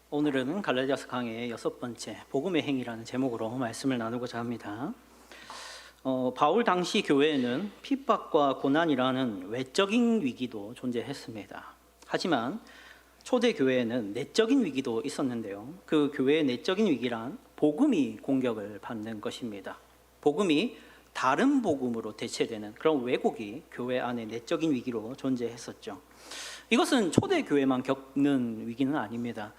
오늘은 갈라디아서 강해의 6번째 복음의 행위라는 제목으로 말씀을 나누고자 합니다. 바울 당시 교회에는 핍박과 고난이라는 외적인 위기도 존재했습니다. 하지만 초대 교회에는 내적인 위기도 있었는데요. 그 교회의 내적인 위기란 복음이 공격을 받는 것입니다. 복음이 다른 복음으로 대체되는 그런 왜곡이 교회 안에 내적인 위기로 존재했었죠. 이것은 초대 교회만 겪는 위기는 아닙니다.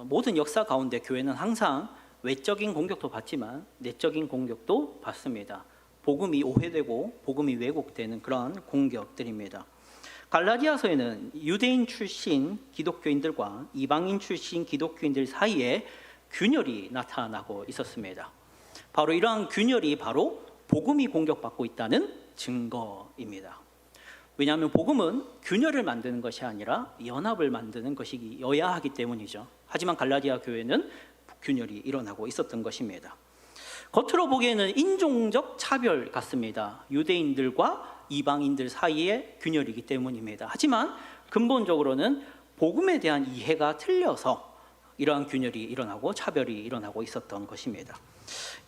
모든 역사 가운데 교회는 항상 외적인 공격도 받지만 내적인 공격도 받습니다. 복음이 오해되고 복음이 왜곡되는 그런 공격들입니다. 갈라디아서에는 유대인 출신 기독교인들과 이방인 출신 기독교인들 사이에 균열이 나타나고 있었습니다. 바로 이러한 균열이 바로 복음이 공격받고 있다는 증거입니다. 왜냐하면 복음은 균열을 만드는 것이 아니라 연합을 만드는 것이어야 하기 때문이죠. 하지만 갈라디아 교회는 균열이 일어나고 있었던 것입니다. 겉으로 보기에는 인종적 차별 같습니다. 유대인들과 이방인들 사이의 균열이기 때문입니다. 하지만 근본적으로는 복음에 대한 이해가 틀려서 이러한 균열이 일어나고 차별이 일어나고 있었던 것입니다.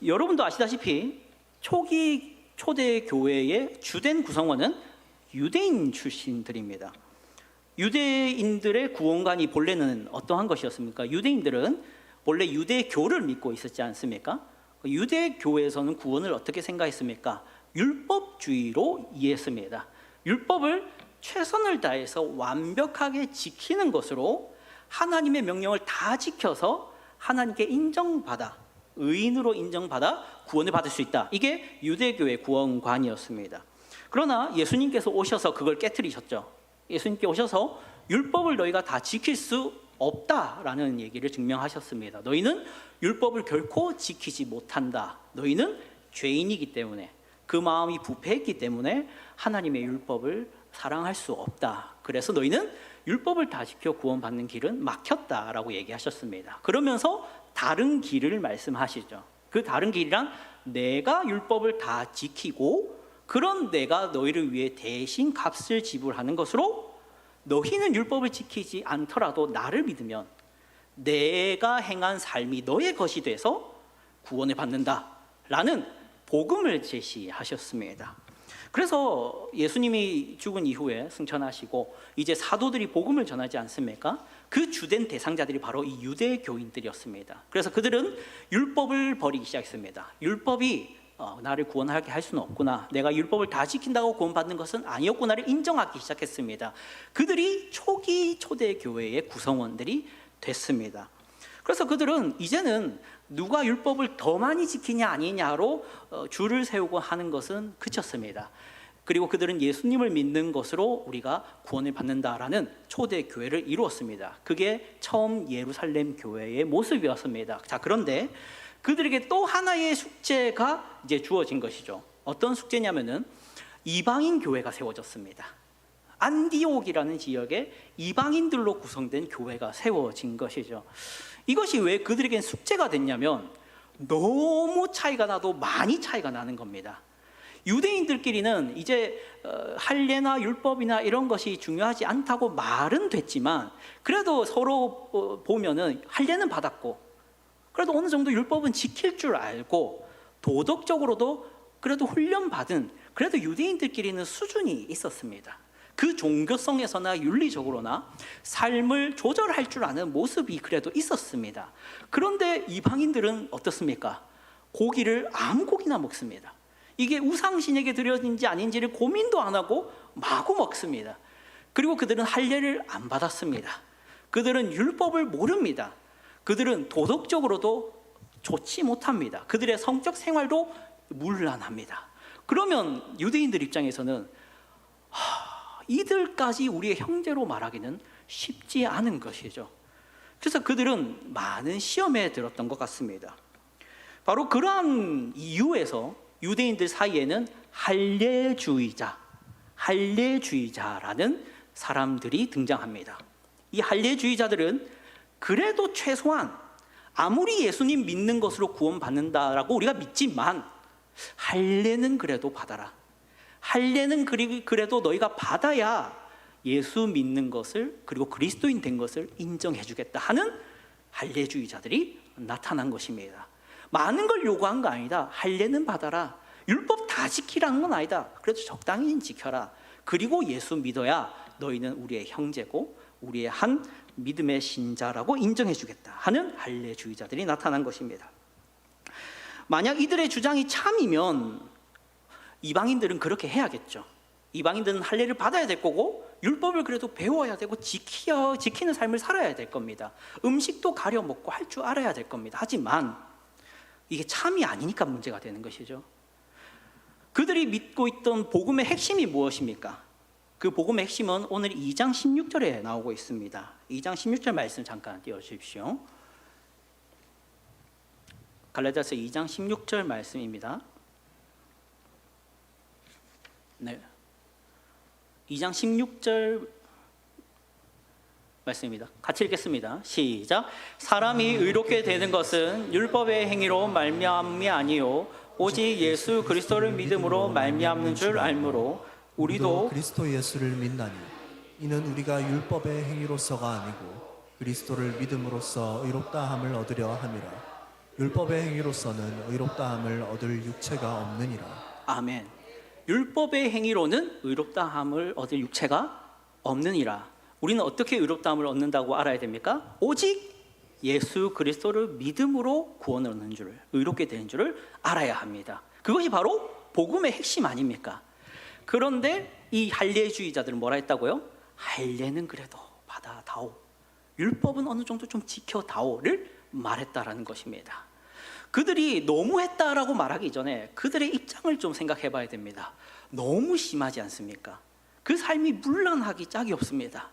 여러분도 아시다시피 초대 교회의 주된 구성원은 유대인 출신들입니다. 유대인들의 구원관이 본래는 어떠한 것이었습니까? 유대인들은 원래 유대교를 믿고 있었지 않습니까? 유대교에서는 구원을 어떻게 생각했습니까? 율법주의로 이해했습니다. 율법을 최선을 다해서 완벽하게 지키는 것으로 하나님의 명령을 다 지켜서 하나님께 인정받아 의인으로 인정받아 구원을 받을 수 있다. 이게 유대교의 구원관이었습니다. 그러나 예수님께서 오셔서 그걸 깨트리셨죠. 예수님께 오셔서 율법을 너희가 다 지킬 수 없다라는 얘기를 증명하셨습니다. 너희는 율법을 결코 지키지 못한다. 너희는 죄인이기 때문에 그 마음이 부패했기 때문에 하나님의 율법을 사랑할 수 없다. 그래서 너희는 율법을 다 지켜 구원받는 길은 막혔다라고 얘기하셨습니다. 그러면서 다른 길을 말씀하시죠. 그 다른 길이란 내가 율법을 다 지키고 그런 내가 너희를 위해 대신 값을 지불하는 것으로 너희는 율법을 지키지 않더라도 나를 믿으면 내가 행한 삶이 너의 것이 돼서 구원을 받는다라는 복음을 제시하셨습니다. 그래서 예수님이 죽은 이후에 승천하시고 이제 사도들이 복음을 전하지 않습니까? 그 주된 대상자들이 바로 이 유대교인들이었습니다. 그래서 그들은 율법을 버리기 시작했습니다. 율법이 나를 구원하게 할 수는 없구나. 내가 율법을 다 지킨다고 구원받는 것은 아니었구나를 인정하기 시작했습니다. 그들이 초기 초대 교회의 구성원들이 됐습니다. 그래서 그들은 이제는 누가 율법을 더 많이 지키냐 아니냐로 줄을 세우고 하는 것은 그쳤습니다. 그리고 그들은 예수님을 믿는 것으로 우리가 구원을 받는다라는 초대 교회를 이루었습니다. 그게 처음 예루살렘 교회의 모습이었습니다. 자, 그런데 그들에게 또 하나의 숙제가 이제 주어진 것이죠. 어떤 숙제냐면은 이방인 교회가 세워졌습니다. 안디옥이라는 지역에 이방인들로 구성된 교회가 세워진 것이죠. 이것이 왜 그들에겐 숙제가 됐냐면 너무 차이가 나도 많이 차이가 나는 겁니다. 유대인들끼리는 이제 할례나 율법이나 이런 것이 중요하지 않다고 말은 됐지만 그래도 서로 보면은 할례는 받았고 그래도 어느 정도 율법은 지킬 줄 알고 도덕적으로도 그래도 훈련받은 그래도 유대인들끼리는 수준이 있었습니다. 그 종교성에서나 윤리적으로나 삶을 조절할 줄 아는 모습이 그래도 있었습니다. 그런데 이방인들은 어떻습니까? 고기를 아무 고기나 먹습니다. 이게 우상신에게 드려진지 아닌지를 고민도 안 하고 마구 먹습니다. 그리고 그들은 할례를 안 받았습니다. 그들은 율법을 모릅니다. 그들은 도덕적으로도 좋지 못합니다. 그들의 성적 생활도 문란합니다. 그러면 유대인들 입장에서는 이들까지 우리의 형제로 말하기는 쉽지 않은 것이죠. 그래서 그들은 많은 시험에 들었던 것 같습니다. 바로 그러한 이유에서 유대인들 사이에는 할례주의자라는 사람들이 등장합니다. 이 할례주의자들은 그래도 최소한 아무리 예수님 믿는 것으로 구원받는다라고 우리가 믿지만 할례는 그래도 받아라. 할례는 그래도 너희가 받아야 예수 믿는 것을 그리고 그리스도인 된 것을 인정해 주겠다 하는 할례주의자들이 나타난 것입니다. 많은 걸 요구한 거 아니다. 할례는 받아라. 율법 다 지키라는 건 아니다. 그래도 적당히 지켜라. 그리고 예수 믿어야 너희는 우리의 형제고 우리의 한 믿음의 신자라고 인정해 주겠다 하는 할례주의자들이 나타난 것입니다. 만약 이들의 주장이 참이면 이방인들은 그렇게 해야겠죠. 이방인들은 할례를 받아야 될 거고 율법을 그래도 배워야 되고 지키는 삶을 살아야 될 겁니다. 음식도 가려 먹고 할 줄 알아야 될 겁니다. 하지만 이게 참이 아니니까 문제가 되는 것이죠. 그들이 믿고 있던 복음의 핵심이 무엇입니까? 그 복음의 핵심은 오늘 2장 16절에 나오고 있습니다. 2장 16절 말씀 잠깐 띄워주십시오. 갈라디아서 2장 16절 말씀입니다. 네, 2장 16절 말씀입니다. 같이 읽겠습니다. 시작. 사람이 의롭게 되는 것은 율법의 행위로 말미암음이 아니요 오직 예수 그리스도를 믿음으로 말미암는 줄 알므로 우리도 그리스도 예수를 믿나니 이는 우리가 율법의 행위로서가 아니고 그리스도를 믿음으로써 의롭다함을 얻으려 함이라. 율법의 행위로서는 의롭다함을 얻을 육체가 없느니라. 아멘. 율법의 행위로는 의롭다함을 얻을 육체가 없느니라. 우리는 어떻게 의롭다함을 얻는다고 알아야 됩니까? 오직 예수 그리스도를 믿음으로 구원을 얻는 줄, 의롭게 되는 줄을 알아야 합니다. 그것이 바로 복음의 핵심 아닙니까? 그런데 이 할례주의자들은 뭐라 했다고요? 할례는 그래도 받아다오, 율법은 어느 정도 좀 지켜다오를 말했다라는 것입니다. 그들이 너무했다라고 말하기 전에 그들의 입장을 좀 생각해 봐야 됩니다. 너무 심하지 않습니까? 그 삶이 문란하기 짝이 없습니다.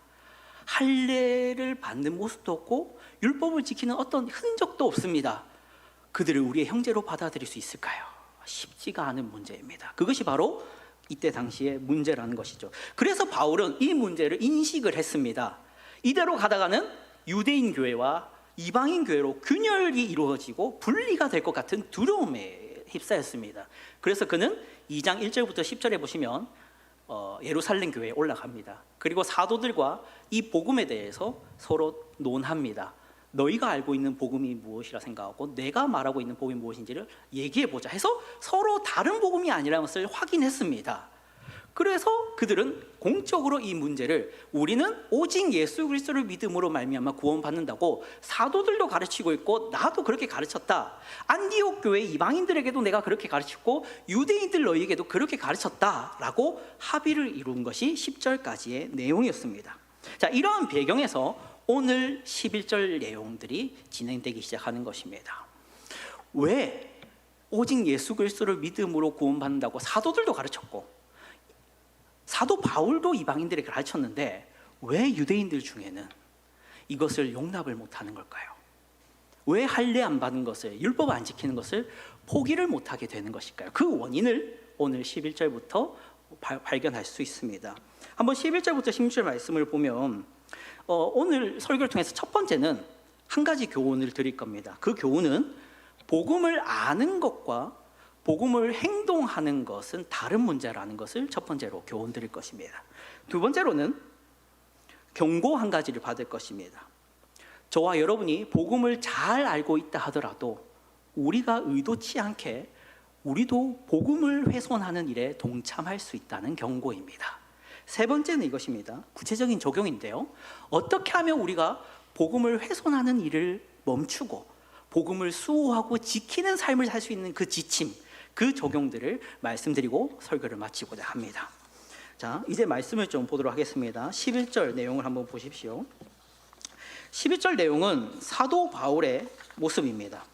할례를 받는 모습도 없고 율법을 지키는 어떤 흔적도 없습니다. 그들을 우리의 형제로 받아들일 수 있을까요? 쉽지가 않은 문제입니다. 그것이 바로 이때 당시의 문제라는 것이죠. 그래서 바울은 이 문제를 인식을 했습니다. 이대로 가다가는 유대인 교회와 이방인 교회로 균열이 이루어지고 분리가 될 것 같은 두려움에 휩싸였습니다. 그래서 그는 2장 1절부터 10절에 보시면 예루살렘 교회에 올라갑니다. 그리고 사도들과 이 복음에 대해서 서로 논합니다. 너희가 알고 있는 복음이 무엇이라 생각하고 내가 말하고 있는 복음이 무엇인지를 얘기해보자 해서 서로 다른 복음이 아니라는 것을 확인했습니다. 그래서 그들은 공적으로 이 문제를 우리는 오직 예수 그리스도를 믿음으로 말미암아 구원받는다고 사도들도 가르치고 있고 나도 그렇게 가르쳤다. 안디옥 교회 이방인들에게도 내가 그렇게 가르쳤고 유대인들 너희에게도 그렇게 가르쳤다라고 합의를 이룬 것이 10절까지의 내용이었습니다. 자, 이러한 배경에서 오늘 11절 내용들이 진행되기 시작하는 것입니다. 왜 오직 예수 그리스도를 믿음으로 구원받는다고 사도들도 가르쳤고 사도 바울도 이방인들에게 가르쳤는데 왜 유대인들 중에는 이것을 용납을 못하는 걸까요? 왜 할례 안 받는 것을, 율법 안 지키는 것을 포기를 못하게 되는 것일까요? 그 원인을 오늘 11절부터 발견할 수 있습니다. 한번 11절부터 16절 말씀을 보면 오늘 설교를 통해서 첫 번째는 한 가지 교훈을 드릴 겁니다. 그 교훈은 복음을 아는 것과 복음을 행동하는 것은 다른 문제라는 것을 첫 번째로 교훈 드릴 것입니다. 두 번째로는 경고 한 가지를 받을 것입니다. 저와 여러분이 복음을 잘 알고 있다 하더라도 우리가 의도치 않게 우리도 복음을 훼손하는 일에 동참할 수 있다는 경고입니다. 세 번째는 이것입니다. 구체적인 적용인데요. 어떻게 하면 우리가 복음을 훼손하는 일을 멈추고 복음을 수호하고 지키는 삶을 살 수 있는 그 지침, 그 적용들을 말씀드리고 설교를 마치고자 합니다. 자, 이제 말씀을 좀 보도록 하겠습니다. 11절 내용을 한번 보십시오. 11절 내용은 사도 바울의 모습입니다.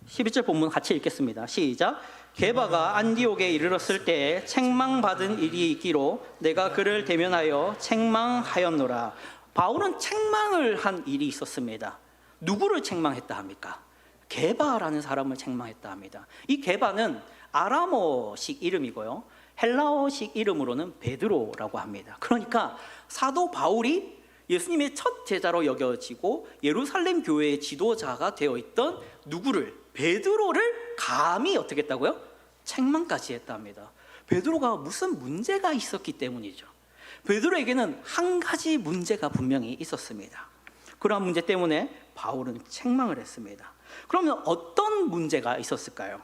11절 본문 같이 읽겠습니다. 시작. 게바가 안디옥에 이르렀을 때에 책망받은 일이 있기로 내가 그를 대면하여 책망하였노라. 바울은 책망을 한 일이 있었습니다. 누구를 책망했다 합니까? 게바라는 사람을 책망했다 합니다. 이 게바는 아람어식 이름이고요, 헬라어식 이름으로는 베드로라고 합니다. 그러니까 사도 바울이 예수님의 첫 제자로 여겨지고 예루살렘 교회의 지도자가 되어 있던 누구를, 베드로를 감히 어떻게 했다고요? 책망까지 했다 합니다. 베드로가 무슨 문제가 있었기 때문이죠. 베드로에게는 한 가지 문제가 분명히 있었습니다. 그러한 문제 때문에 바울은 책망을 했습니다. 그러면 어떤 문제가 있었을까요?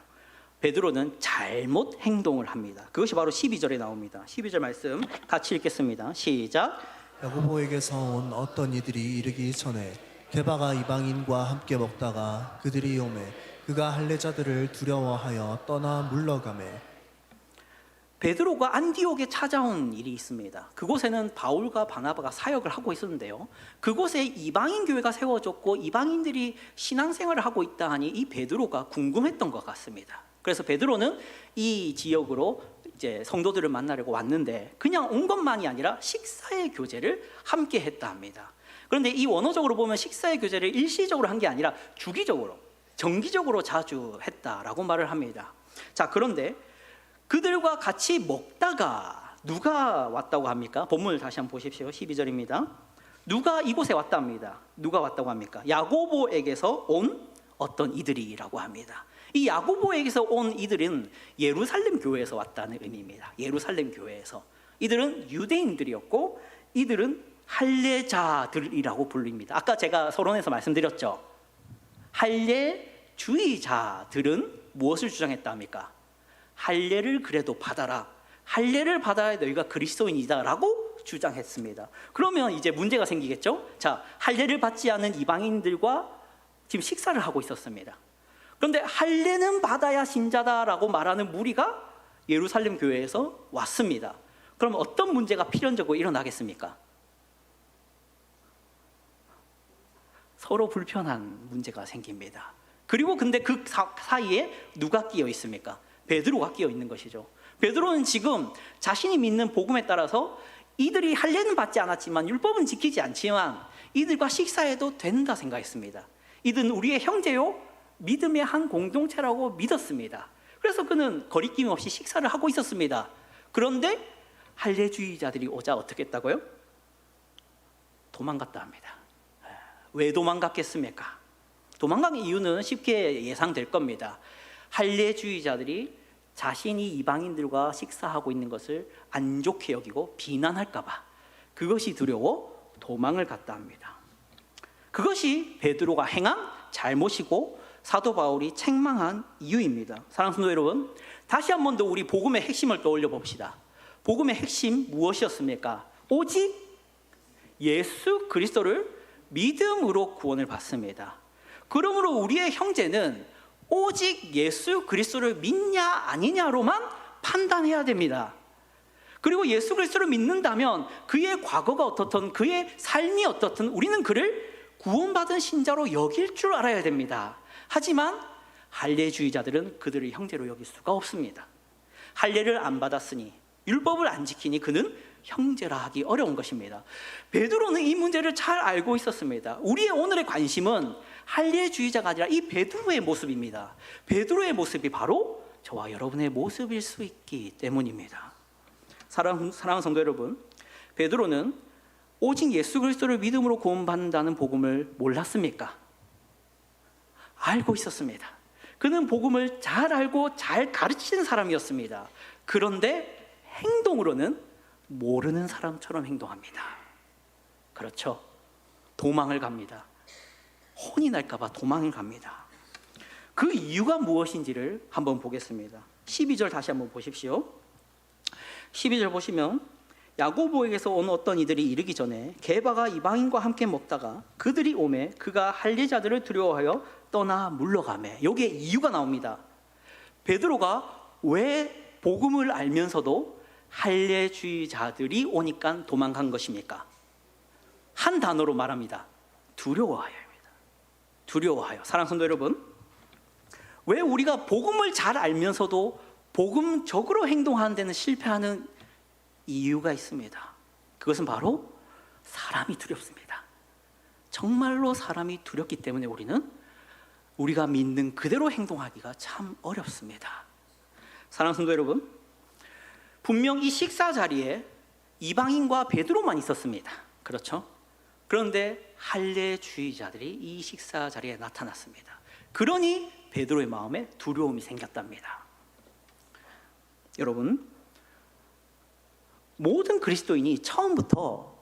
베드로는 잘못 행동을 합니다. 그것이 바로 12절에 나옵니다. 12절 말씀 같이 읽겠습니다. 시작. 야고보에게서 온 어떤 이들이 이르기 전에 게바가 이방인과 함께 먹다가 그들이 오매 그가 할례자들을 두려워하여 떠나 물러가매. 베드로가 안디옥에 찾아온 일이 있습니다. 그곳에는 바울과 바나바가 사역을 하고 있었는데요, 그곳에 이방인 교회가 세워졌고 이방인들이 신앙생활을 하고 있다 하니 이 베드로가 궁금했던 것 같습니다. 그래서 베드로는 이 지역으로 이제 성도들을 만나려고 왔는데 그냥 온 것만이 아니라 식사의 교제를 함께 했다 합니다. 그런데 이 원어적으로 보면 식사의 교제를 일시적으로 한 게 아니라 주기적으로, 정기적으로 자주 했다라고 말을 합니다. 자, 그런데 그들과 같이 먹다가 누가 왔다고 합니까? 본문을 다시 한번 보십시오. 12절입니다. 누가 이곳에 왔다 합니다. 누가 왔다고 합니까? 야고보에게서 온 어떤 이들이라고 합니다. 이 야고보에게서 온 이들은 예루살렘 교회에서 왔다는 의미입니다. 예루살렘 교회에서. 이들은 유대인들이었고 이들은 할례자들이라고 불립니다. 아까 제가 서론에서 말씀드렸죠. 할례주의자들은 무엇을 주장했다 합니까? 할례를 그래도 받아라. 할례를 받아야 너희가 그리스도인이다라고 주장했습니다. 그러면 이제 문제가 생기겠죠? 자, 할례를 받지 않은 이방인들과 지금 식사를 하고 있었습니다. 그런데 할례는 받아야 신자다라고 말하는 무리가 예루살렘 교회에서 왔습니다. 그럼 어떤 문제가 필연적으로 일어나겠습니까? 서로 불편한 문제가 생깁니다. 그리고 근데 그 사이에 누가 끼어 있습니까? 베드로가 끼어 있는 것이죠. 베드로는 지금 자신이 믿는 복음에 따라서 이들이 할례는 받지 않았지만 율법은 지키지 않지만 이들과 식사해도 된다 생각했습니다. 이들은 우리의 형제요 믿음의 한 공동체라고 믿었습니다. 그래서 그는 거리낌 없이 식사를 하고 있었습니다. 그런데 할례주의자들이 오자 어떻게 했다고요? 도망갔다 합니다. 왜 도망갔겠습니까? 도망간 이유는 쉽게 예상될 겁니다. 할례주의자들이 자신이 이방인들과 식사하고 있는 것을 안 좋게 여기고 비난할까 봐 그것이 두려워 도망을 갔다 합니다. 그것이 베드로가 행한 잘못이고 사도 바울이 책망한 이유입니다. 사랑하는 성도 여러분, 다시 한 번 더 우리 복음의 핵심을 떠올려 봅시다. 복음의 핵심 무엇이었습니까? 오직 예수 그리스도를 믿음으로 구원을 받습니다. 그러므로 우리의 형제는 오직 예수 그리스도를 믿냐 아니냐로만 판단해야 됩니다. 그리고 예수 그리스도를 믿는다면 그의 과거가 어떻든 그의 삶이 어떻든 우리는 그를 구원받은 신자로 여길 줄 알아야 됩니다. 하지만 할례주의자들은 그들을 형제로 여길 수가 없습니다. 할례를 안 받았으니 율법을 안 지키니 그는 형제라 하기 어려운 것입니다. 베드로는 이 문제를 잘 알고 있었습니다. 우리의 오늘의 관심은 할례주의자가 아니라 이 베드로의 모습입니다. 베드로의 모습이 바로 저와 여러분의 모습일 수 있기 때문입니다. 사랑하는 성도 여러분, 베드로는 오직 예수 그리스도를 믿음으로 구원받는다는 복음을 몰랐습니까? 알고 있었습니다. 그는 복음을 잘 알고 잘 가르치는 사람이었습니다. 그런데 행동으로는 모르는 사람처럼 행동합니다. 그렇죠. 도망을 갑니다. 혼이 날까 봐 도망을 갑니다. 그 이유가 무엇인지를 한번 보겠습니다. 12절 다시 한번 보십시오. 12절 보시면 야고보에게서 온 어떤 이들이 이르기 전에 게바가 이방인과 함께 먹다가 그들이 오매 그가 할례자들을 두려워하여 떠나 물러가매. 여기에 이유가 나옵니다. 베드로가 왜 복음을 알면서도 할례주의자들이 오니까 도망간 것입니까? 한 단어로 말합니다. 두려워하여입니다. 두려워하여. 사랑하는 성도 여러분, 왜 우리가 복음을 잘 알면서도 복음적으로 행동하는 데는 실패하는 이유가 있습니다. 그것은 바로 사람이 두렵습니다. 정말로 사람이 두렵기 때문에 우리가 믿는 그대로 행동하기가 참 어렵습니다. 사랑하는 성도 여러분, 분명 이 식사 자리에 이방인과 베드로만 있었습니다. 그렇죠? 그런데 할례주의자들이 이 식사 자리에 나타났습니다. 그러니 베드로의 마음에 두려움이 생겼답니다. 여러분, 모든 그리스도인이 처음부터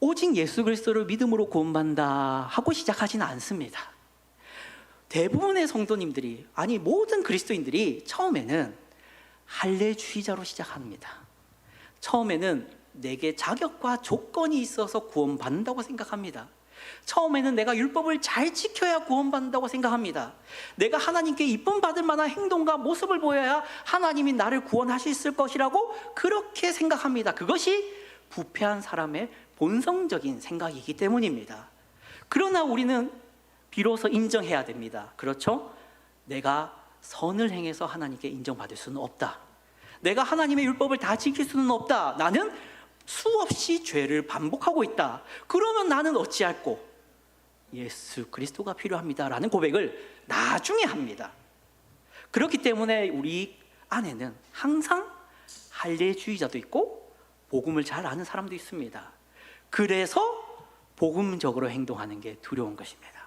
오직 예수 그리스도를 믿음으로 구원받는다 하고 시작하지는 않습니다. 대부분의 성도님들이, 아니 모든 그리스도인들이 처음에는 할례주의자로 시작합니다. 처음에는 내게 자격과 조건이 있어서 구원받는다고 생각합니다. 처음에는 내가 율법을 잘 지켜야 구원받는다고 생각합니다. 내가 하나님께 이쁨 받을 만한 행동과 모습을 보여야 하나님이 나를 구원하실 것이라고 그렇게 생각합니다. 그것이 부패한 사람의 본성적인 생각이기 때문입니다. 그러나 우리는 비로소 인정해야 됩니다. 그렇죠? 내가 선을 행해서 하나님께 인정받을 수는 없다. 내가 하나님의 율법을 다 지킬 수는 없다. 나는 수없이 죄를 반복하고 있다. 그러면 나는 어찌할꼬? 예수 그리스도가 필요합니다 라는 고백을 나중에 합니다. 그렇기 때문에 우리 안에는 항상 할례주의자도 있고 복음을 잘 아는 사람도 있습니다. 그래서 복음적으로 행동하는 게 두려운 것입니다.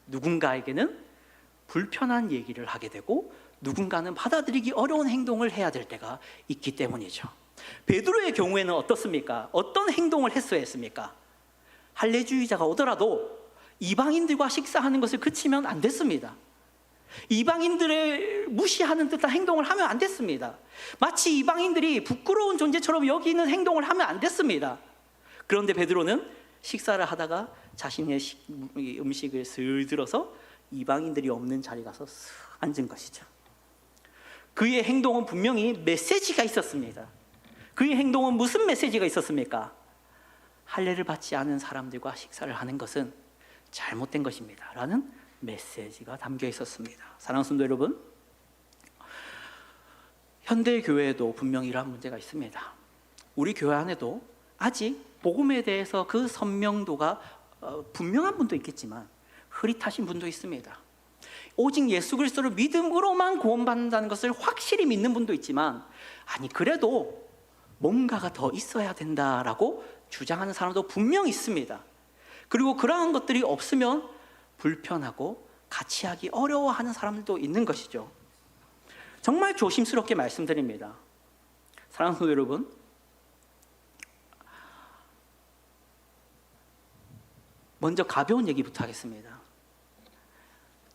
누군가에게는 불편한 얘기를 하게 되고 누군가는 받아들이기 어려운 행동을 해야 될 때가 있기 때문이죠. 베드로의 경우에는 어떻습니까? 어떤 행동을 했어야 했습니까? 할례주의자가 오더라도 이방인들과 식사하는 것을 그치면 안 됐습니다. 이방인들을 무시하는 듯한 행동을 하면 안 됐습니다. 마치 이방인들이 부끄러운 존재처럼 여기는 행동을 하면 안 됐습니다. 그런데 베드로는 식사를 하다가 자신의 음식을 슬 들어서 이방인들이 없는 자리에 가서 쓱 앉은 것이죠. 그의 행동은 분명히 메시지가 있었습니다. 그의 행동은 무슨 메시지가 있었습니까? 할례를 받지 않은 사람들과 식사를 하는 것은 잘못된 것입니다 라는 메시지가 담겨 있었습니다. 사랑하는 성도 여러분, 현대 교회에도 분명히 이러한 문제가 있습니다. 우리 교회 안에도 아직 복음에 대해서 그 선명도가 분명한 분도 있겠지만 흐릿하신 분도 있습니다. 오직 예수 그리스도를 믿음으로만 구원받는다는 것을 확실히 믿는 분도 있지만, 아니 그래도 뭔가가 더 있어야 된다라고 주장하는 사람도 분명히 있습니다. 그리고 그러한 것들이 없으면 불편하고 같이 하기 어려워하는 사람들도 있는 것이죠. 정말 조심스럽게 말씀드립니다. 사랑하는 성도 여러분, 먼저 가벼운 얘기부터 하겠습니다.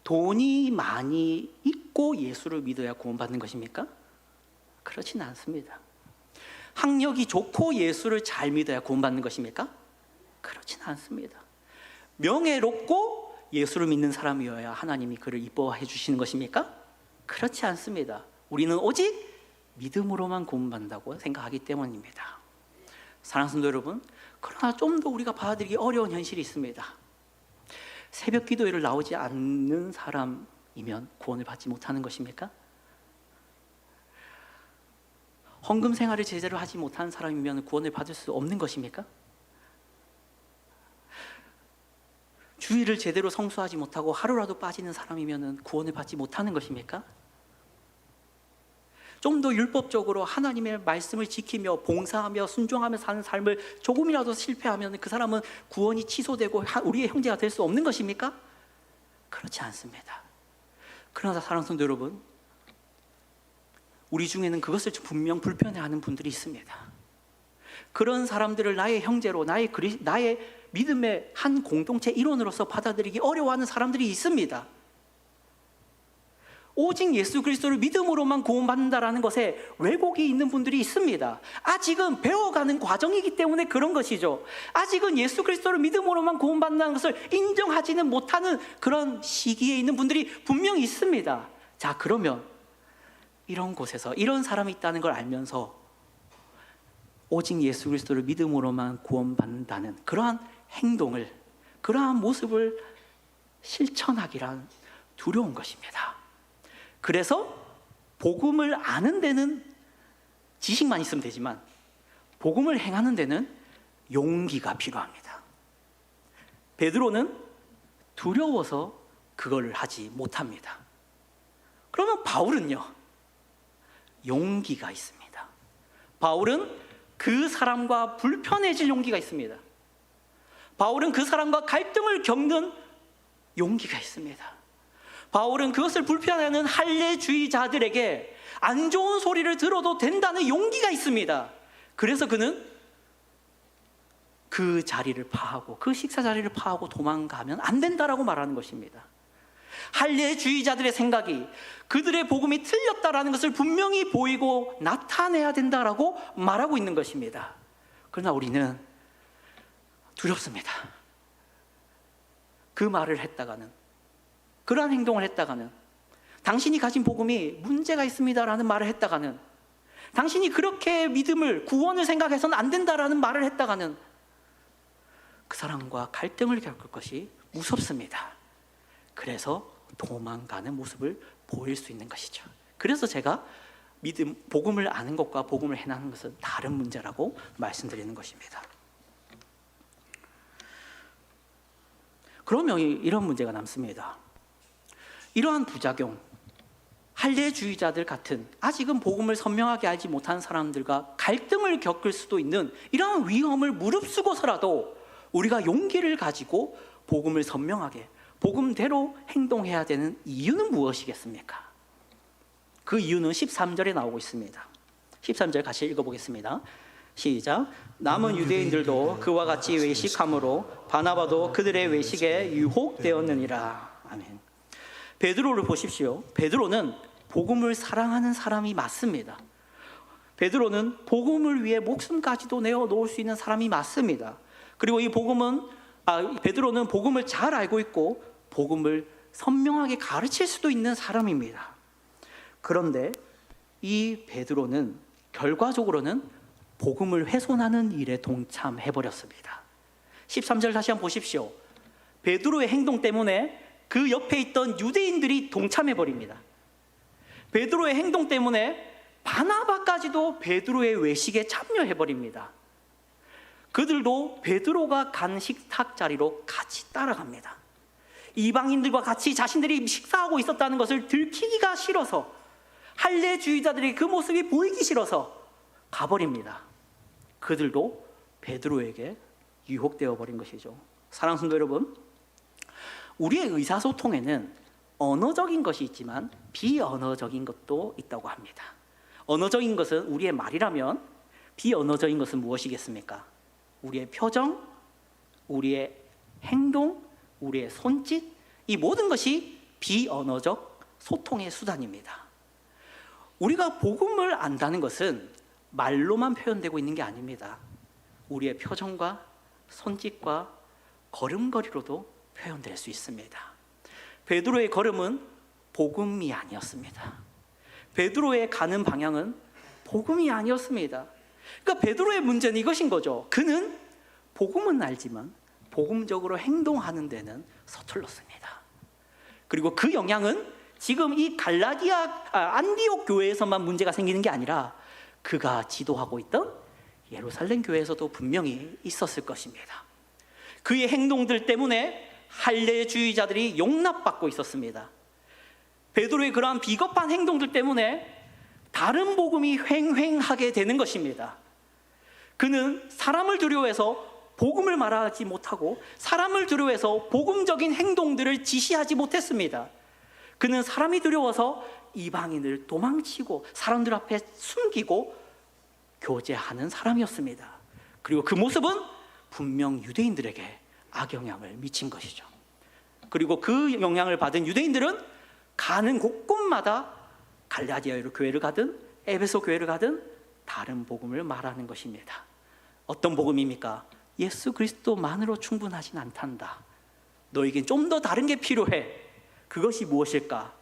돈이 많이 있고 예수를 믿어야 구원받는 것입니까? 그렇지는 않습니다. 학력이 좋고 예수를 잘 믿어야 구원받는 것입니까? 그렇지는 않습니다. 명예롭고 예수를 믿는 사람이어야 하나님이 그를 이뻐해 주시는 것입니까? 그렇지 않습니다. 우리는 오직 믿음으로만 구원받는다고 생각하기 때문입니다. 사랑하는 성도 여러분, 그러나 좀 더 우리가 받아들이기 어려운 현실이 있습니다. 새벽 기도회를 나오지 않는 사람이면 구원을 받지 못하는 것입니까? 헌금 생활을 제대로 하지 못하는 사람이면 구원을 받을 수 없는 것입니까? 주일을 제대로 성수하지 못하고 하루라도 빠지는 사람이면 구원을 받지 못하는 것입니까? 좀 더 율법적으로 하나님의 말씀을 지키며 봉사하며 순종하며 사는 삶을 조금이라도 실패하면 그 사람은 구원이 취소되고 우리의 형제가 될 수 없는 것입니까? 그렇지 않습니다. 그러나 사랑하는 성도 여러분, 우리 중에는 그것을 분명 불편해하는 분들이 있습니다. 그런 사람들을 나의 형제로, 나의 믿음의 한 공동체 일원으로서 받아들이기 어려워하는 사람들이 있습니다. 오직 예수 그리스도를 믿음으로만 구원받는다라는 것에 왜곡이 있는 분들이 있습니다. 아직은 배워가는 과정이기 때문에 그런 것이죠. 아직은 예수 그리스도를 믿음으로만 구원받는다는 것을 인정하지는 못하는 그런 시기에 있는 분들이 분명히 있습니다. 자, 그러면 이런 곳에서 이런 사람이 있다는 걸 알면서 오직 예수 그리스도를 믿음으로만 구원받는다는 그러한 행동을, 그러한 모습을 실천하기란 두려운 것입니다. 그래서 복음을 아는 데는 지식만 있으면 되지만 복음을 행하는 데는 용기가 필요합니다. 베드로는 두려워서 그걸 하지 못합니다. 그러면 바울은요, 용기가 있습니다. 바울은 그 사람과 불편해질 용기가 있습니다. 바울은 그 사람과 갈등을 겪는 용기가 있습니다. 바울은 그것을 불편해하는 할례주의자들에게 안 좋은 소리를 들어도 된다는 용기가 있습니다. 그래서 그는 그 자리를 파하고 그 식사 자리를 파하고 도망가면 안 된다라고 말하는 것입니다. 할례주의자들의 생각이 그들의 복음이 틀렸다라는 것을 분명히 보이고 나타내야 된다라고 말하고 있는 것입니다. 그러나 우리는 두렵습니다. 그 말을 했다가는, 그러한 행동을 했다가는, 당신이 가진 복음이 문제가 있습니다라는 말을 했다가는, 당신이 그렇게 믿음을, 구원을 생각해서는 안 된다라는 말을 했다가는 그 사람과 갈등을 겪을 것이 무섭습니다. 그래서 도망가는 모습을 보일 수 있는 것이죠. 그래서 제가 복음을 아는 것과 복음을 행하는 것은 다른 문제라고 말씀드리는 것입니다. 그러면 이런 문제가 남습니다. 이러한 부작용, 할례주의자들 같은 아직은 복음을 선명하게 알지 못한 사람들과 갈등을 겪을 수도 있는 이러한 위험을 무릅쓰고서라도 우리가 용기를 가지고 복음을 선명하게, 복음대로 행동해야 되는 이유는 무엇이겠습니까? 그 이유는 13절에 나오고 있습니다. 13절 같이 읽어보겠습니다. 시작. 남은 유대인들도 그와 같이 외식함으로 바나바도 그들의 외식에 유혹되었느니라. 아멘. 베드로를 보십시오. 베드로는 복음을 사랑하는 사람이 맞습니다. 베드로는 복음을 위해 목숨까지도 내어놓을 수 있는 사람이 맞습니다. 그리고 베드로는 복음을 잘 알고 있고 복음을 선명하게 가르칠 수도 있는 사람입니다. 그런데 이 베드로는 결과적으로는 복음을 훼손하는 일에 동참해버렸습니다. 13절 다시 한번 보십시오. 베드로의 행동 때문에 그 옆에 있던 유대인들이 동참해버립니다. 베드로의 행동 때문에 바나바까지도 베드로의 외식에 참여해버립니다. 그들도 베드로가 간 식탁 자리로 같이 따라갑니다. 이방인들과 같이 자신들이 식사하고 있었다는 것을 들키기가 싫어서, 할례주의자들의 그 모습이 보이기 싫어서 가버립니다. 그들도 베드로에게 유혹되어 버린 것이죠. 사랑하는 성도 여러분, 우리의 의사소통에는 언어적인 것이 있지만 비언어적인 것도 있다고 합니다. 언어적인 것은 우리의 말이라면, 비언어적인 것은 무엇이겠습니까? 우리의 표정, 우리의 행동, 우리의 손짓, 이 모든 것이 비언어적 소통의 수단입니다. 우리가 복음을 안다는 것은 말로만 표현되고 있는 게 아닙니다. 우리의 표정과 손짓과 걸음걸이로도 표현될 수 있습니다. 베드로의 걸음은 복음이 아니었습니다. 베드로의 가는 방향은 복음이 아니었습니다. 그러니까 베드로의 문제는 이것인 거죠. 그는 복음은 알지만 복음적으로 행동하는 데는 서툴렀습니다. 그리고 그 영향은 지금 이 안디옥 교회에서만 문제가 생기는 게 아니라 그가 지도하고 있던 예루살렘 교회에서도 분명히 있었을 것입니다. 그의 행동들 때문에 할례주의자들이 용납받고 있었습니다. 베드로의 그러한 비겁한 행동들 때문에 다른 복음이 횡행하게 되는 것입니다. 그는 사람을 두려워해서 복음을 말하지 못하고 사람을 두려워해서 복음적인 행동들을 지시하지 못했습니다. 그는 사람이 두려워서 이방인을 도망치고 사람들 앞에 숨기고 교제하는 사람이었습니다. 그리고 그 모습은 분명 유대인들에게 악영향을 미친 것이죠. 그리고 그 영향을 받은 유대인들은 가는 곳곳마다 갈라디아 교회를 가든 에베소 교회를 가든 다른 복음을 말하는 것입니다. 어떤 복음입니까? 예수 그리스도만으로 충분하진 않단다. 너에겐 좀 더 다른 게 필요해. 그것이 무엇일까?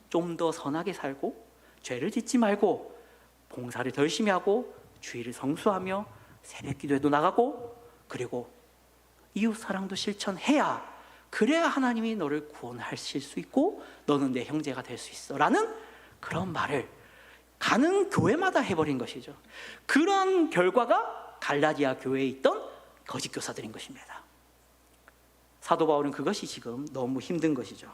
좀 더 선하게 살고 죄를 짓지 말고 봉사를 더 열심히 하고 주의를 성수하며 새벽 기도에도 나가고 그리고 이웃 사랑도 실천해야, 그래야 하나님이 너를 구원하실 수 있고 너는 내 형제가 될 수 있어 라는 그런 말을 가는 교회마다 해버린 것이죠. 그런 결과가 갈라디아 교회에 있던 거짓 교사들인 것입니다. 사도 바울은 그것이 지금 너무 힘든 것이죠.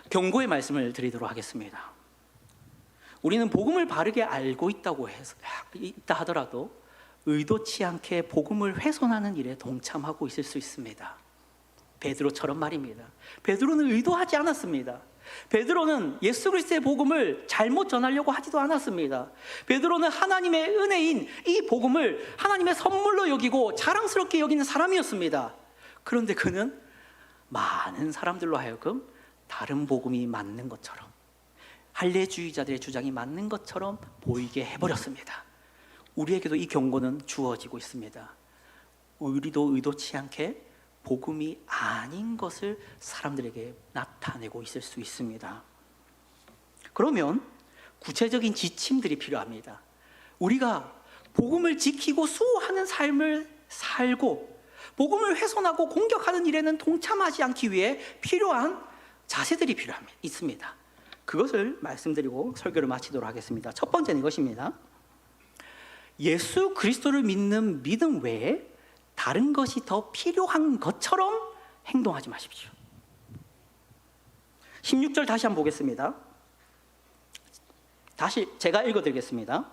경고의 말씀을 드리도록 하겠습니다. 우리는 복음을 바르게 알고 있다 하더라도 의도치 않게 복음을 훼손하는 일에 동참하고 있을 수 있습니다. 베드로처럼 말입니다. 베드로는 의도하지 않았습니다. 베드로는 예수 그리스도의 복음을 잘못 전하려고 하지도 않았습니다. 베드로는 하나님의 은혜인 이 복음을 하나님의 선물로 여기고 자랑스럽게 여기는 사람이었습니다. 그런데 그는 많은 사람들로 하여금 다른 복음이 맞는 것처럼, 할례주의자들의 주장이 맞는 것처럼 보이게 해버렸습니다. 우리에게도 이 경고는 주어지고 있습니다. 우리도 의도치 않게 복음이 아닌 것을 사람들에게 나타내고 있을 수 있습니다. 그러면 구체적인 지침들이 필요합니다. 우리가 복음을 지키고 수호하는 삶을 살고 복음을 훼손하고 공격하는 일에는 동참하지 않기 위해 필요한 자세들이 있습니다. 그것을 말씀드리고 설교를 마치도록 하겠습니다. 첫 번째는 이것입니다. 예수 그리스도를 믿는 믿음 외에 다른 것이 더 필요한 것처럼 행동하지 마십시오. 16절 다시 한번 보겠습니다. 다시 제가 읽어드리겠습니다.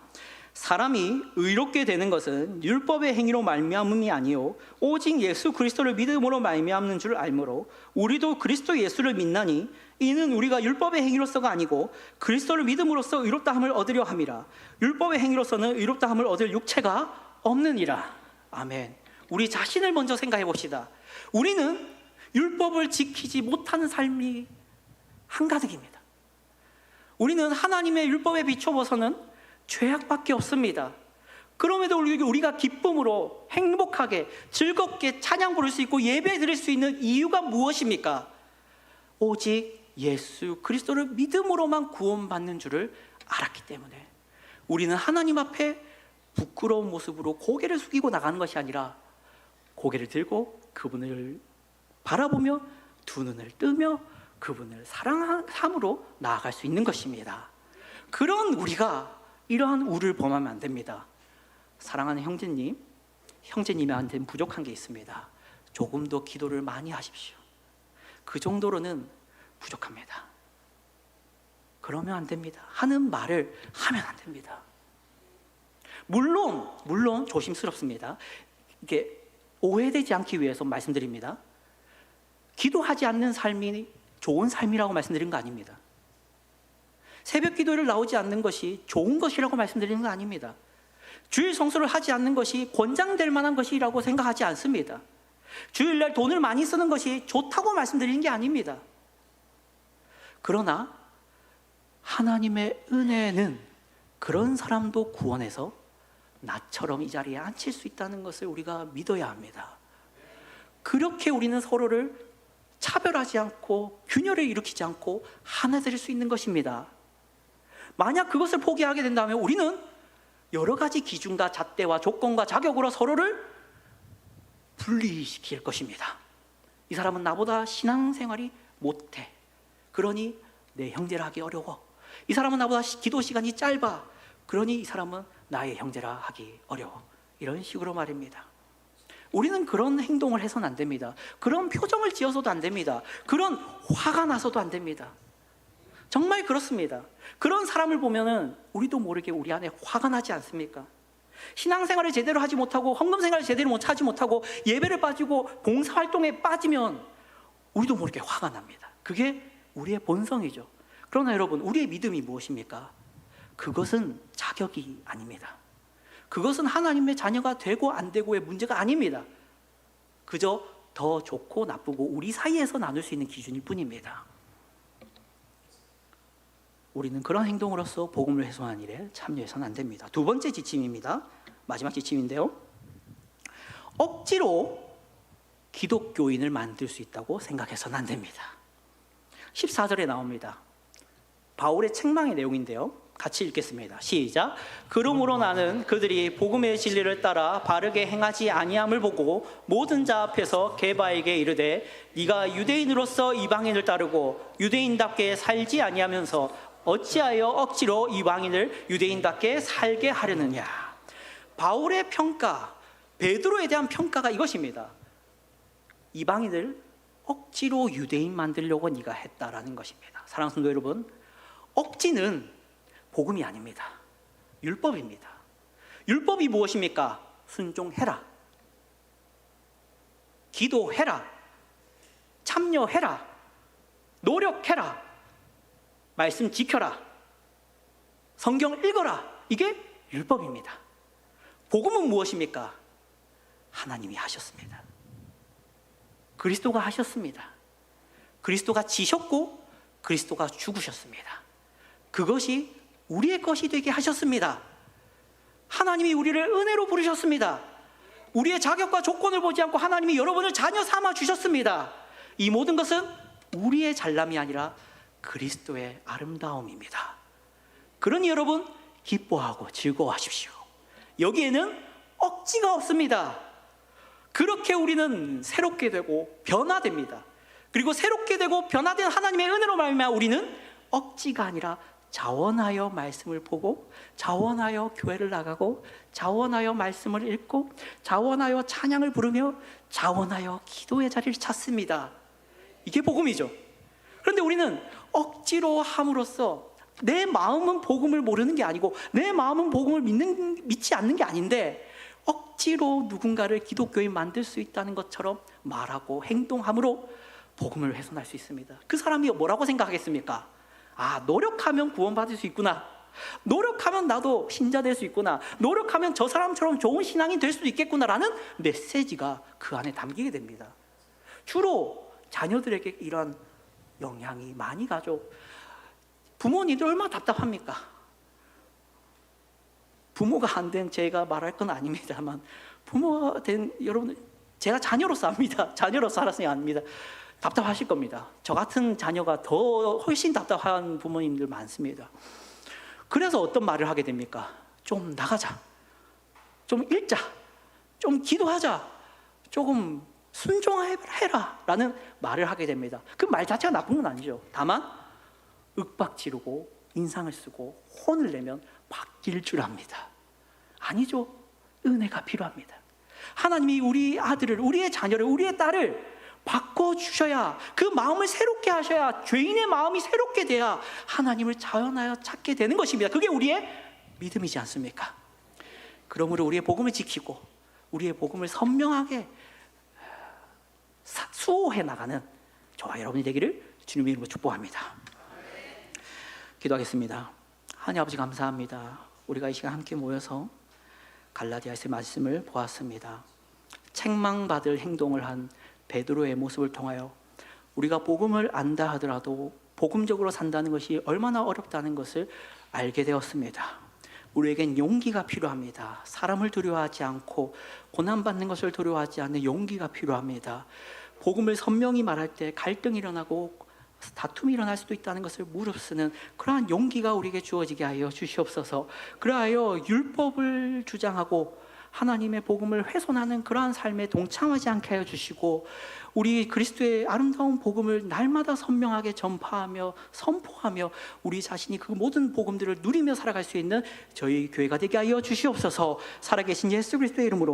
사람이 의롭게 되는 것은 율법의 행위로 말미암음이 아니요 오직 예수 그리스도를 믿음으로 말미암는 줄 알므로 우리도 그리스도 예수를 믿나니 이는 우리가 율법의 행위로서가 아니고 그리스도를 믿음으로써 의롭다함을 얻으려 함이라. 율법의 행위로서는 의롭다함을 얻을 육체가 없느니라. 아멘. 우리 자신을 먼저 생각해 봅시다. 우리는 율법을 지키지 못하는 삶이 한가득입니다. 우리는 하나님의 율법에 비춰봐서는 죄악밖에 없습니다. 그럼에도 우리가 기쁨으로 행복하게 즐겁게 찬양 부를 수 있고 예배 드릴 수 있는 이유가 무엇입니까? 오직 예수 그리스도를 믿음으로만 구원받는 줄을 알았기 때문에 우리는 하나님 앞에 부끄러운 모습으로 고개를 숙이고 나가는 것이 아니라 고개를 들고 그분을 바라보며 두 눈을 뜨며 그분을 사랑함으로 나아갈 수 있는 것입니다. 그런 우리가 이러한 우를 범하면 안 됩니다. 사랑하는 형제님한테는 부족한 게 있습니다. 조금 더 기도를 많이 하십시오. 그 정도로는 부족합니다. 그러면 안 됩니다. 하는 말을 하면 안 됩니다. 물론 조심스럽습니다. 이게 오해되지 않기 위해서 말씀드립니다. 기도하지 않는 삶이 좋은 삶이라고 말씀드린 거 아닙니다. 새벽 기도를 나오지 않는 것이 좋은 것이라고 말씀드리는 거 아닙니다. 주일 성수를 하지 않는 것이 권장될 만한 것이라고 생각하지 않습니다. 주일날 돈을 많이 쓰는 것이 좋다고 말씀드리는 게 아닙니다. 그러나 하나님의 은혜는 그런 사람도 구원해서 나처럼 이 자리에 앉힐 수 있다는 것을 우리가 믿어야 합니다. 그렇게 우리는 서로를 차별하지 않고 균열을 일으키지 않고 하나 될 수 있는 것입니다. 만약 그것을 포기하게 된다면 우리는 여러 가지 기준과 잣대와 조건과 자격으로 서로를 분리시킬 것입니다. 이 사람은 나보다 신앙생활이 못해. 그러니 내 형제라 하기 어려워. 이 사람은 나보다 기도 시간이 짧아. 그러니 이 사람은 나의 형제라 하기 어려워. 이런 식으로 말입니다. 우리는 그런 행동을 해서는 안 됩니다. 그런 표정을 지어서도 안 됩니다. 그런 화가 나서도 안 됩니다. 정말 그렇습니다. 그런 사람을 보면은 우리도 모르게 우리 안에 화가 나지 않습니까? 신앙생활을 제대로 하지 못하고 헌금생활을 제대로 하지 못하고 예배를 빠지고 봉사활동에 빠지면 우리도 모르게 화가 납니다. 그게 우리의 본성이죠. 그러나 여러분, 우리의 믿음이 무엇입니까? 그것은 자격이 아닙니다. 그것은 하나님의 자녀가 되고 안 되고의 문제가 아닙니다. 그저 더 좋고 나쁘고 우리 사이에서 나눌 수 있는 기준일 뿐입니다. 우리는 그런 행동으로서 복음을 훼손하는 일에 참여해서는 안 됩니다. 두 번째 지침입니다. 마지막 지침인데요. 억지로 기독교인을 만들 수 있다고 생각해서는 안 됩니다. 14절에 나옵니다. 바울의 책망의 내용인데요. 같이 읽겠습니다. 시작. 그러므로 나는 그들이 복음의 진리를 따라 바르게 행하지 아니함을 보고 모든 자 앞에서 게바에게 이르되 네가 유대인으로서 이방인을 따르고 유대인답게 살지 아니하면서 어찌하여 억지로 이방인을 유대인답게 살게 하려느냐. 바울의 평가, 베드로에 대한 평가가 이것입니다. 이방인을 억지로 유대인 만들려고 네가 했다라는 것입니다. 사랑하는 성도 여러분, 억지는 복음이 아닙니다. 율법입니다. 율법이 무엇입니까? 순종해라, 기도해라, 참여해라, 노력해라. 말씀 지켜라, 성경 읽어라, 이게 율법입니다. 복음은 무엇입니까? 하나님이 하셨습니다. 그리스도가 하셨습니다. 그리스도가 지셨고 그리스도가 죽으셨습니다. 그것이 우리의 것이 되게 하셨습니다. 하나님이 우리를 은혜로 부르셨습니다. 우리의 자격과 조건을 보지 않고 하나님이 여러분을 자녀 삼아 주셨습니다. 이 모든 것은 우리의 잘남이 아니라 그리스도의 아름다움입니다. 그러니 여러분 기뻐하고 즐거워하십시오. 여기에는 억지가 없습니다. 그렇게 우리는 새롭게 되고 변화됩니다. 그리고 새롭게 되고 변화된 하나님의 은혜로 말미암아 우리는 억지가 아니라 자원하여 말씀을 보고, 자원하여 교회를 나가고, 자원하여 말씀을 읽고, 자원하여 찬양을 부르며, 자원하여 기도의 자리를 찾습니다. 이게 복음이죠. 그런데 우리는 억지로 함으로써 내 마음은 복음을 모르는 게 아니고 내 마음은 복음을 믿지 않는 게 아닌데 억지로 누군가를 기독교인 만들 수 있다는 것처럼 말하고 행동함으로 복음을 훼손할 수 있습니다. 그 사람이 뭐라고 생각하겠습니까? 아, 노력하면 구원받을 수 있구나, 노력하면 나도 신자 될 수 있구나, 노력하면 저 사람처럼 좋은 신앙이 될 수도 있겠구나라는 메시지가 그 안에 담기게 됩니다. 주로 자녀들에게 이런 영향이 많이 가죠. 부모님들 얼마나 답답합니까? 부모가 안 된 제가 말할 건 아닙니다만 부모가 된 여러분, 제가 자녀로서 압니다. 자녀로서 살았으니 압니다. 답답하실 겁니다. 저 같은 자녀가 더 훨씬 답답한 부모님들 많습니다. 그래서 어떤 말을 하게 됩니까? 좀 나가자, 좀 읽자, 좀 기도하자, 조금 순종해라 라는 말을 하게 됩니다. 그 말 자체가 나쁜 건 아니죠. 다만 윽박 지르고 인상을 쓰고 혼을 내면 바뀔 줄 압니다. 아니죠. 은혜가 필요합니다. 하나님이 우리 아들을, 우리의 자녀를, 우리의 딸을 바꿔주셔야, 그 마음을 새롭게 하셔야, 죄인의 마음이 새롭게 돼야 하나님을 자원하여 찾게 되는 것입니다. 그게 우리의 믿음이지 않습니까? 그러므로 우리의 복음을 지키고 우리의 복음을 선명하게 수호해 나가는 저와 여러분이 되기를 주님의 이름으로 축복합니다. 기도하겠습니다. 하나님 아버지 감사합니다. 우리가 이 시간 함께 모여서 갈라디아서의 말씀을 보았습니다. 책망받을 행동을 한 베드로의 모습을 통하여 우리가 복음을 안다 하더라도 복음적으로 산다는 것이 얼마나 어렵다는 것을 알게 되었습니다. 우리에겐 용기가 필요합니다. 사람을 두려워하지 않고 고난받는 것을 두려워하지 않는 용기가 필요합니다. 복음을 선명히 말할 때 갈등이 일어나고 다툼이 일어날 수도 있다는 것을 무릅쓰는 그러한 용기가 우리에게 주어지게 하여 주시옵소서. 그러하여 율법을 주장하고 하나님의 복음을 훼손하는 그러한 삶에 동참하지 않게 하여 주시고, 우리 그리스도의 아름다운 복음을 날마다 선명하게 전파하며 선포하며 우리 자신이 그 모든 복음들을 누리며 살아갈 수 있는 저희 교회가 되게 하여 주시옵소서. 살아계신 예수 그리스도의 이름으로